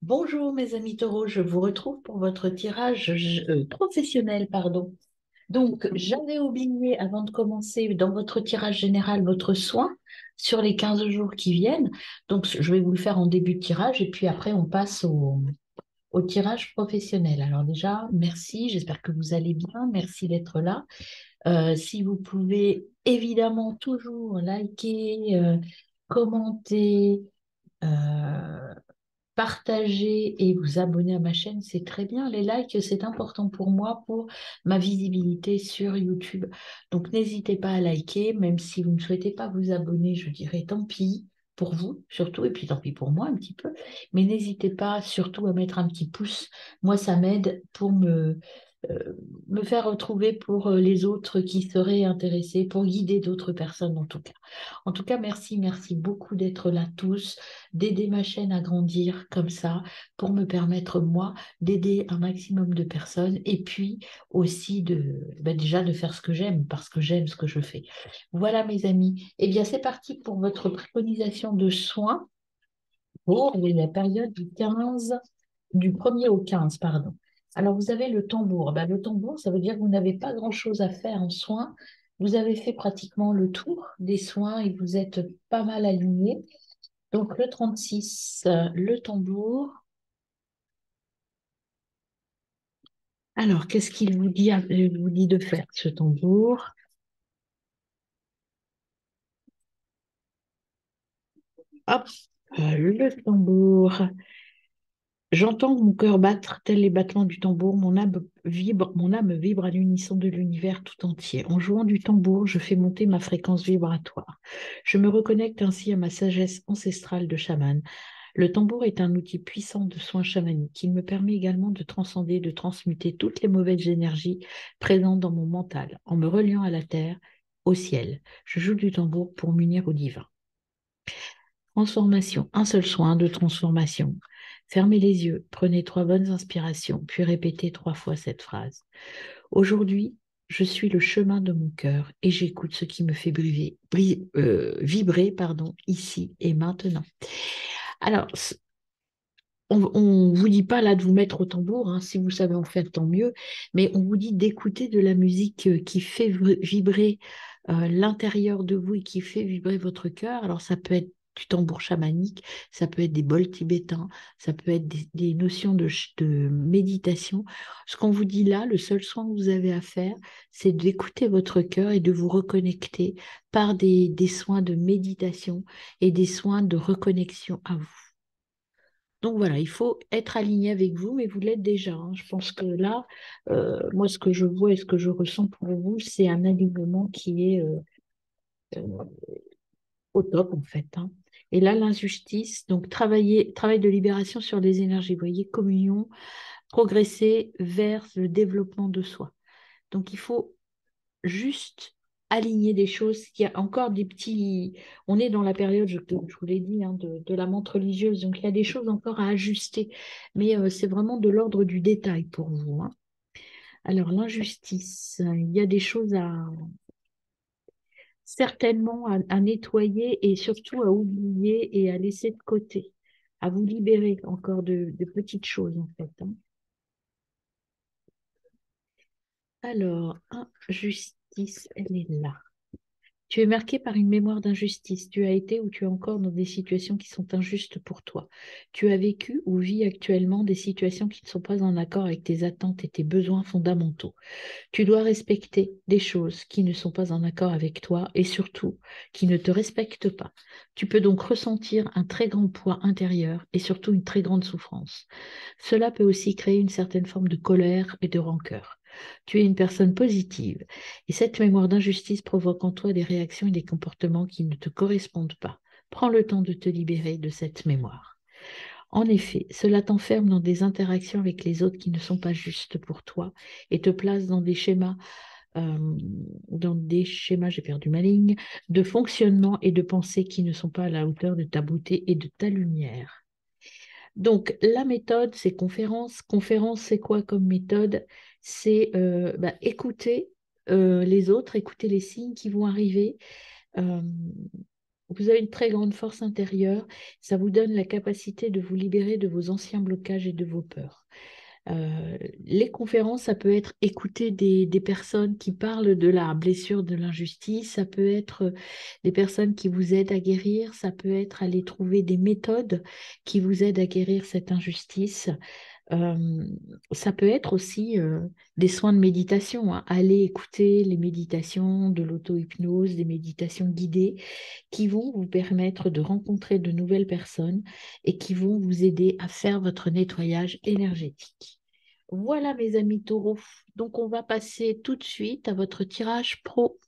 Bonjour mes amis taureaux, je vous retrouve pour votre tirage professionnel, pardon. Donc, j'avais oublié avant de commencer dans votre tirage général votre soin sur les 15 jours qui viennent. Donc, je vais vous le faire en début de tirage et puis après on passe au tirage professionnel. Alors déjà, merci, j'espère que vous allez bien, merci d'être là. Si vous pouvez évidemment toujours liker, commenter, euh, partager et vous abonner à ma chaîne, c'est très bien. Les likes, c'est important pour moi, pour ma visibilité sur YouTube. Donc n'hésitez pas à liker, même si vous ne souhaitez pas vous abonner, je dirais tant pis pour vous surtout, et puis tant pis pour moi un petit peu. Mais n'hésitez pas surtout à mettre un petit pouce. Moi, ça m'aide pour euh, me faire retrouver pour les autres qui seraient intéressés, pour guider d'autres personnes en tout cas. En tout cas, merci, merci beaucoup d'être là tous, d'aider ma chaîne à grandir comme ça, pour me permettre, moi, d'aider un maximum de personnes et puis aussi déjà de faire ce que j'aime, parce que j'aime ce que je fais. Voilà, mes amis. Eh bien, c'est parti pour votre préconisation de soins pour la période du 1er au 15, pardon. Alors, vous avez le tambour. Ben, le tambour, ça veut dire que vous n'avez pas grand-chose à faire en soins. Vous avez fait pratiquement le tour des soins et vous êtes pas mal aligné. Donc, le 36, le tambour. Alors, qu'est-ce qu'il vous dit de faire, ce tambour? Hop, le tambour. J'entends mon cœur battre, tel les battements du tambour. Mon âme vibre à l'unisson de l'univers tout entier. En jouant du tambour, je fais monter ma fréquence vibratoire. Je me reconnecte ainsi à ma sagesse ancestrale de chaman. Le tambour est un outil puissant de soins chamaniques. Il me permet également de transcender, de transmuter toutes les mauvaises énergies présentes dans mon mental, en me reliant à la terre, au ciel. Je joue du tambour pour m'unir au divin. Transformation, un seul soin de transformation. Fermez les yeux, prenez 3 bonnes inspirations, puis répétez 3 fois cette phrase. Aujourd'hui, je suis le chemin de mon cœur et j'écoute ce qui me fait vibrer, pardon, ici et maintenant. Alors, on ne vous dit pas là de vous mettre au tambour, hein, si vous savez en faire, tant mieux, mais on vous dit d'écouter de la musique qui fait vibrer l'intérieur de vous et qui fait vibrer votre cœur. Alors ça peut être du tambour chamanique, ça peut être des bols tibétains, ça peut être des notions de méditation. Ce qu'on vous dit là, le seul soin que vous avez à faire, c'est d'écouter votre cœur et de vous reconnecter par des soins de méditation et des soins de reconnexion à vous. Donc voilà, il faut être aligné avec vous, mais vous l'êtes déjà, hein. Je pense que là, moi, ce que je vois et ce que je ressens pour vous, c'est un alignement qui est euh, au top, en fait, hein. Et là, l'injustice, donc travail de libération sur les énergies, vous voyez, communion, progresser vers le développement de soi. Donc il faut juste aligner des choses. Il y a encore des petits. On est dans la période, je vous l'ai dit, hein, de la montre religieuse. Donc, il y a des choses encore à ajuster. Mais c'est vraiment de l'ordre du détail pour vous, hein. Alors, l'injustice, il y a des choses certainement à nettoyer et surtout à oublier et à laisser de côté, à vous libérer encore de petites choses, en fait, hein. Alors, injustice, elle est là. Tu es marqué par une mémoire d'injustice. Tu as été ou tu es encore dans des situations qui sont injustes pour toi. Tu as vécu ou vis actuellement des situations qui ne sont pas en accord avec tes attentes et tes besoins fondamentaux. Tu dois respecter des choses qui ne sont pas en accord avec toi et surtout qui ne te respectent pas. Tu peux donc ressentir un très grand poids intérieur et surtout une très grande souffrance. Cela peut aussi créer une certaine forme de colère et de rancœur. Tu es une personne positive et cette mémoire d'injustice provoque en toi des réactions et des comportements qui ne te correspondent pas. Prends le temps de te libérer de cette mémoire. En effet, cela t'enferme dans des interactions avec les autres qui ne sont pas justes pour toi et te place euh, dans des schémas, j'ai perdu ma ligne, de fonctionnement et de pensée qui ne sont pas à la hauteur de ta beauté et de ta lumière. Donc, la méthode, c'est conférence. Conférence, c'est quoi comme méthode? C'est écouter les autres, écouter les signes qui vont arriver, euh, Vous avez une très grande force intérieure. Ça vous donne la capacité de vous libérer de vos anciens blocages et de vos peurs. Les conférences, ça peut être écouter des personnes qui parlent de la blessure, de l'injustice, ça peut être des personnes qui vous aident à guérir, ça peut être aller trouver des méthodes qui vous aident à guérir cette injustice. Euh, Ça peut être aussi des soins de méditation, hein. Aller écouter les méditations de l'auto-hypnose, des méditations guidées qui vont vous permettre de rencontrer de nouvelles personnes et qui vont vous aider à faire votre nettoyage énergétique. Voilà mes amis taureaux. Donc on va passer tout de suite à votre tirage pro.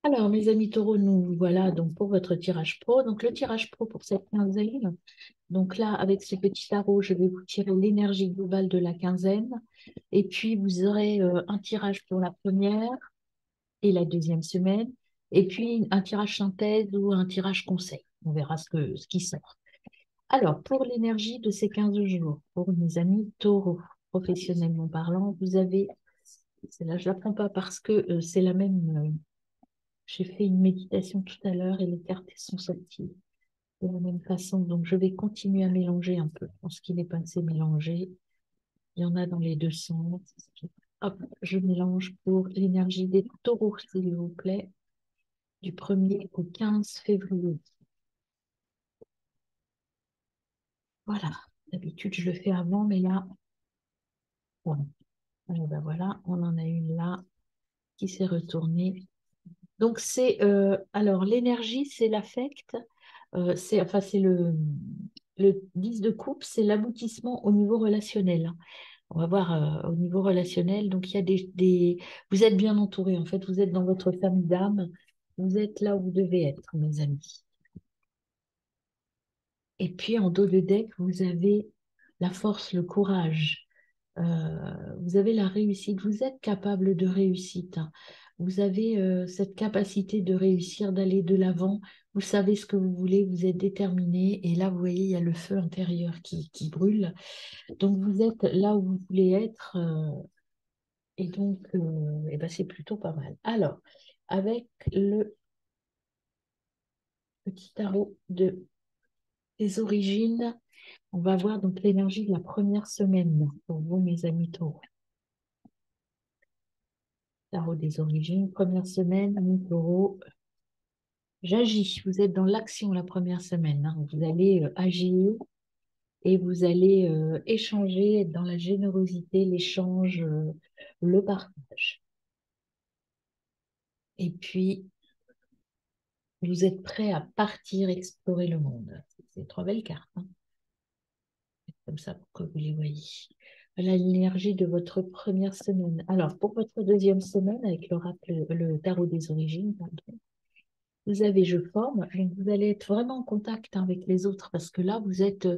Alors mes amis taureaux, nous voilà donc pour votre tirage pro. Donc le tirage pro pour cette quinzaine. Donc là, avec ce petit tarot, je vais vous tirer l'énergie globale de la quinzaine. Et puis, vous aurez un tirage pour la première et la deuxième semaine. Et puis, un tirage synthèse ou un tirage conseil. On verra ce qui sort. Alors, pour l'énergie de ces 15 jours, pour mes amis taureaux, professionnellement parlant, vous avez, celle-là, je ne la prends pas parce que c'est la même. J'ai fait une méditation tout à l'heure et les cartes sont sorties de la même façon. Donc, je vais continuer à mélanger un peu. Je pense qu'il n'est pas assez mélangé. Il y en a dans les deux sens. Hop, je mélange pour l'énergie des taureaux, s'il vous plaît, du 1er au 15 février. Voilà. D'habitude, je le fais avant, mais là, bon. Ben voilà, on en a une là qui s'est retournée. Donc, alors, l'énergie, c'est l'affect. C'est le 10 de coupe, c'est l'aboutissement au niveau relationnel. On va voir au niveau relationnel. Donc, il y a vous êtes bien entouré. En fait, vous êtes dans votre famille d'âme. Vous êtes là où vous devez être, mes amis. Et puis, en dos de deck, vous avez la force, le courage. Vous avez la réussite. Vous êtes capable de réussite, hein. Vous avez cette capacité de réussir, d'aller de l'avant. Vous savez ce que vous voulez. Vous êtes déterminé. Et là, vous voyez, il y a le feu intérieur qui brûle. Donc, vous êtes là où vous voulez être. Et donc, eh ben, c'est plutôt pas mal. Alors, avec le petit tarot des origines, on va voir donc l'énergie de la première semaine pour vous, mes amis taureaux. Tarot des origines, première semaine, amis taureaux. J'agis. Vous êtes dans l'action la première semaine, hein. Vous allez agir et vous allez échanger, être dans la générosité, l'échange, le partage. Et puis, vous êtes prêt à partir explorer le monde. C'est trois belles cartes, hein. Comme ça pour que vous les voyez. Voilà l'énergie de votre première semaine. Alors, pour votre deuxième semaine, avec le tarot des origines, pardon, vous avez je forme, donc vous allez être vraiment en contact avec les autres parce que là, vous êtes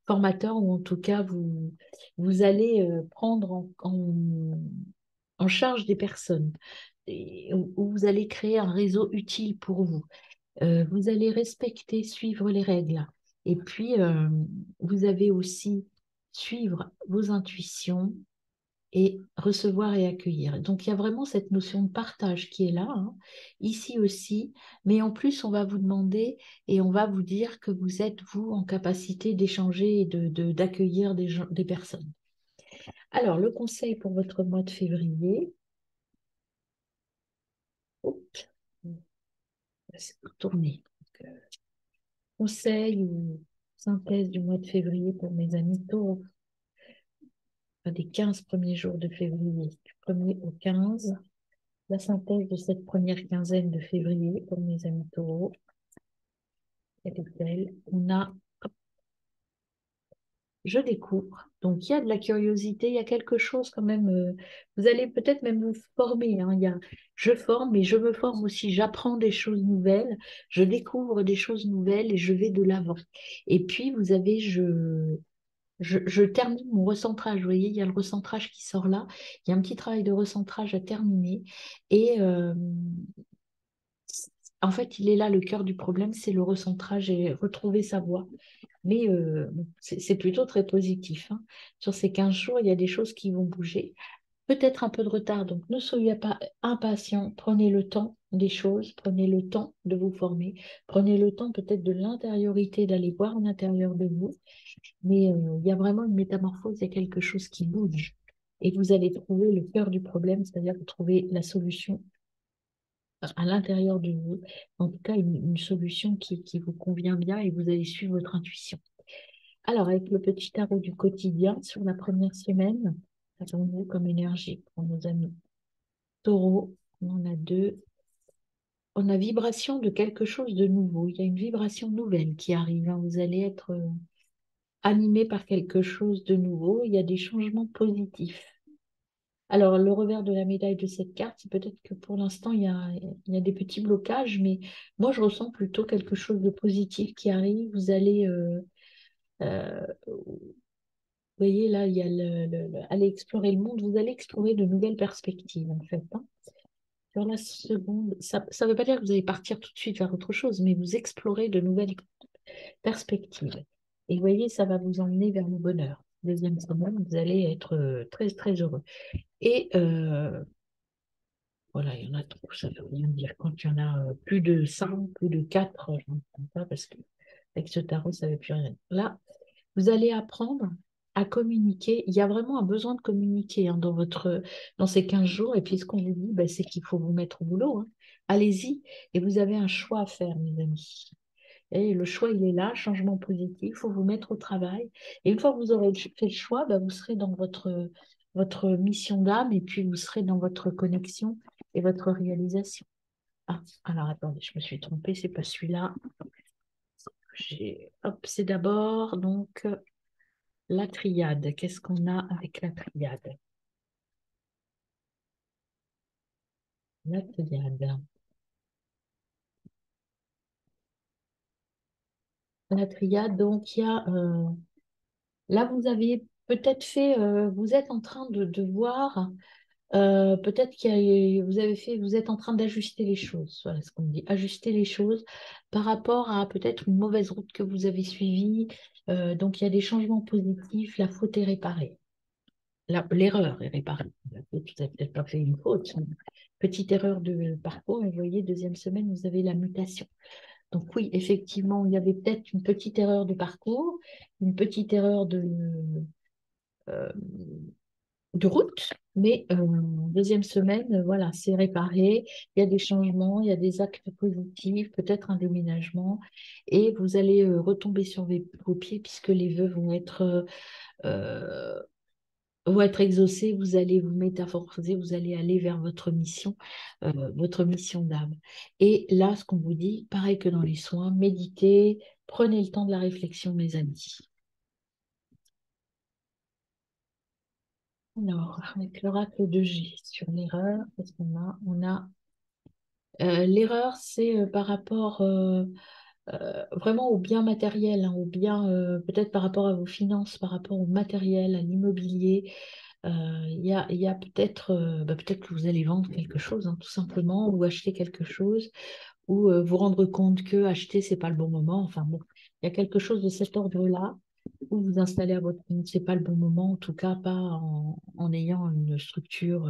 formateur ou en tout cas, vous allez prendre en charge des personnes et où vous allez créer un réseau utile pour vous. Vous allez respecter, suivre les règles. Et puis, vous avez aussi suivre vos intuitions et recevoir et accueillir. Donc, il y a vraiment cette notion de partage qui est là, hein, ici aussi. Mais en plus, on va vous demander et on va vous dire que vous êtes, vous, en capacité d'échanger et d'accueillir des personnes. Alors, le conseil pour votre mois de février. Oups, c'est tourné. Conseil ou synthèse du mois de février pour mes amis taureaux, enfin, des 15 premiers jours de février, du 1er au 15. La synthèse de cette première quinzaine de février pour mes amis taureaux, elle est belle. On a, je découvre. Donc, il y a de la curiosité, il y a quelque chose quand même. Vous allez peut-être même vous former, hein. Je forme, mais je me forme aussi. J'apprends des choses nouvelles, je découvre des choses nouvelles et je vais de l'avant. Et puis, vous avez, je termine mon recentrage. Vous voyez, il y a le recentrage qui sort là. Il y a un petit travail de recentrage à terminer. Et en fait, il est là le cœur du problème, c'est le recentrage et retrouver sa voie. Mais bon, c'est plutôt très positif, hein. Sur ces 15 jours, il y a des choses qui vont bouger. peut-être un peu de retard, donc ne soyez pas impatient, prenez le temps des choses, prenez le temps de vous former, prenez le temps peut-être de l'intériorité, d'aller voir à l'intérieur de vous, mais il y a vraiment une métamorphose, il y a quelque chose qui bouge. Et vous allez trouver le cœur du problème, c'est-à-dire que trouver la solution à l'intérieur de vous, en tout cas une solution qui vous convient bien et vous allez suivre votre intuition. Alors, avec le petit tarot du quotidien, sur la première semaine, avons-nous comme énergie pour nos amis Taureau? On en a deux. On a vibration de quelque chose de nouveau. Il y a une vibration nouvelle qui arrive, hein. Vous allez être animé par quelque chose de nouveau. Il y a des changements positifs. Alors, le revers de la médaille de cette carte, c'est peut-être que pour l'instant, il y a des petits blocages, mais moi, je ressens plutôt quelque chose de positif qui arrive. Vous allez, vous voyez, là, il y a aller explorer le monde. Vous allez explorer de nouvelles perspectives, en fait, hein. Sur la seconde, ça ne veut pas dire que vous allez partir tout de suite vers autre chose, mais vous explorez de nouvelles perspectives. Et vous voyez, ça va vous emmener vers le bonheur. Deuxième semaine, vous allez être très, très heureux. Et voilà, il y en a trop, ça veut rien dire. Quand il y en a plus de 5, plus de 4, je ne sais pas parce que avec ce tarot, ça ne veut plus rien dire. Là, vous allez apprendre à communiquer. Il y a vraiment un besoin de communiquer, hein, dans ces 15 jours. Et puis, ce qu'on vous dit, ben, c'est qu'il faut vous mettre au boulot, hein. Allez-y. Et vous avez un choix à faire, mes amis. Et le choix, il est là, changement positif. Il faut vous mettre au travail. Et une fois que vous aurez fait le choix, ben, vous serez dans votre mission d'âme et puis vous serez dans votre connexion et votre réalisation. Ah, alors attendez, je me suis trompée, c'est pas celui-là. Hop, c'est d'abord donc la triade. Qu'est-ce qu'on a avec la triade? La triade. La triade, donc il y a là vous avez peut-être fait, vous êtes en train de voir, peut-être vous avez fait, vous êtes en train d'ajuster les choses. Voilà ce qu'on dit, ajuster les choses par rapport à peut-être une mauvaise route que vous avez suivie. Donc il y a des changements positifs, la faute est réparée. L'erreur est réparée. Vous n'avez peut-être pas fait une faute. Petite erreur de parcours, et vous voyez, deuxième semaine, vous avez la mutation. Donc oui, effectivement, il y avait peut-être une petite erreur de parcours, une petite erreur euh, de route, mais deuxième semaine, voilà, c'est réparé, il y a des changements, il y a des actes positifs, peut-être un déménagement, et vous allez retomber sur vos pieds puisque les vœux euh, vont être exaucés, vous allez vous métamorphoser, vous allez aller vers votre mission d'âme. Et là, ce qu'on vous dit, pareil que dans les soins, méditez, prenez le temps de la réflexion, mes amis. Alors, avec l'oracle de G sur l'erreur, qu'est-ce qu'on a? On a l'erreur, c'est par rapport vraiment au bien matériel, hein, au bien peut-être par rapport à vos finances, par rapport au matériel, à l'immobilier. Il y a peut-être peut-être que vous allez vendre quelque chose, hein, tout simplement, ou acheter quelque chose, ou vous rendre compte que acheter, c'est pas le bon moment. Enfin bon, il y a quelque chose de cet ordre-là, ou vous installer à votre compte, c'est pas le bon moment, en tout cas pas en ayant une structure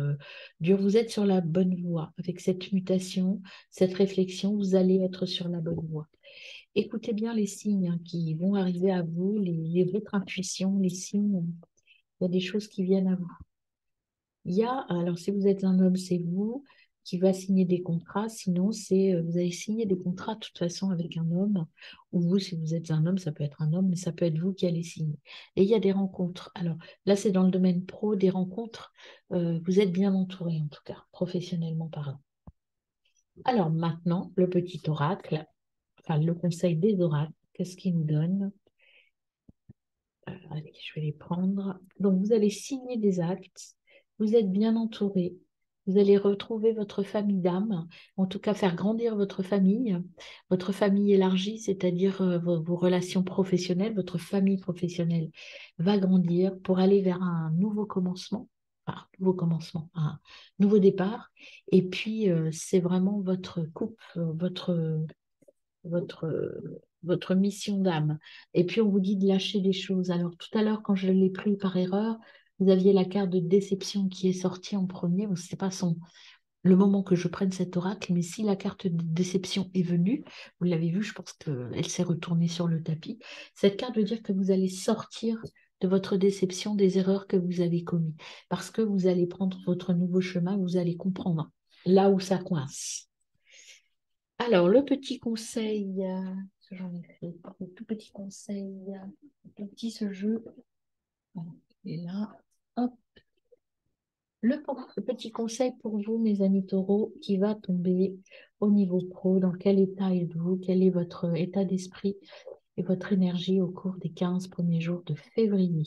dure. Vous êtes sur la bonne voie. Avec cette mutation, cette réflexion, vous allez être sur la bonne voie. Écoutez bien les signes, hein, qui vont arriver à vous, votre intuition, les signes. Il y a des choses qui viennent à vous. Alors si vous êtes un homme, c'est vous qui va signer des contrats. Sinon, vous allez signer des contrats de toute façon avec un homme. Ou vous, si vous êtes un homme, ça peut être un homme, mais ça peut être vous qui allez signer. Et il y a des rencontres. Alors là, c'est dans le domaine pro, des rencontres. Vous êtes bien entouré, en tout cas, professionnellement parlant. Alors maintenant, le petit oracle, enfin le conseil des oracles, qu'est-ce qu'il nous donne? Allez, je vais les prendre. Donc, vous allez signer des actes. Vous êtes bien entouré. Vous allez retrouver votre famille d'âme, en tout cas faire grandir votre famille élargie, c'est-à-dire vos relations professionnelles, votre famille professionnelle va grandir pour aller vers un nouveau commencement, un nouveau départ. Et puis, c'est vraiment votre coupe, votre mission d'âme. Et puis, on vous dit de lâcher des choses. Alors, tout à l'heure, quand je l'ai pris par erreur, Vous aviez la carte de déception qui est sortie en premier. Bon, ce n'est pas le moment que je prenne cet oracle, mais si la carte de déception est venue, vous l'avez vu, je pense qu'elle s'est retournée sur le tapis. Cette carte veut dire que vous allez sortir de votre déception des erreurs que vous avez commises, parce que vous allez prendre votre nouveau chemin, vous allez comprendre là où ça coince. Alors, le petit conseil, que j'en ai fait, le tout petit conseil, tout petit ce jeu. Voilà, et là, hop. Le petit conseil pour vous, mes amis taureaux, qui va tomber au niveau pro, dans quel état êtes-vous, quel est votre état d'esprit et votre énergie au cours des 15 premiers jours de février?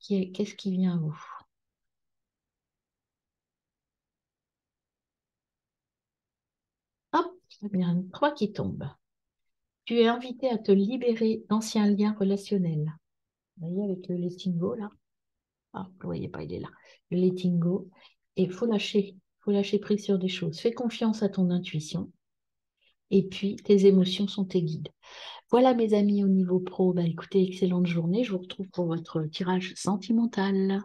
Qu'est-ce qui vient à vous? Hop, il y en a 3 qui tombent. Tu es invité à te libérer d'anciens liens relationnels. Vous voyez avec le letting go là? Ah, vous ne voyez pas, il est là. Le letting go. Et faut lâcher prise sur des choses. Fais confiance à ton intuition. Et puis, tes émotions sont tes guides. Voilà, mes amis, au niveau pro, bah, écoutez, excellente journée. Je vous retrouve pour votre tirage sentimental.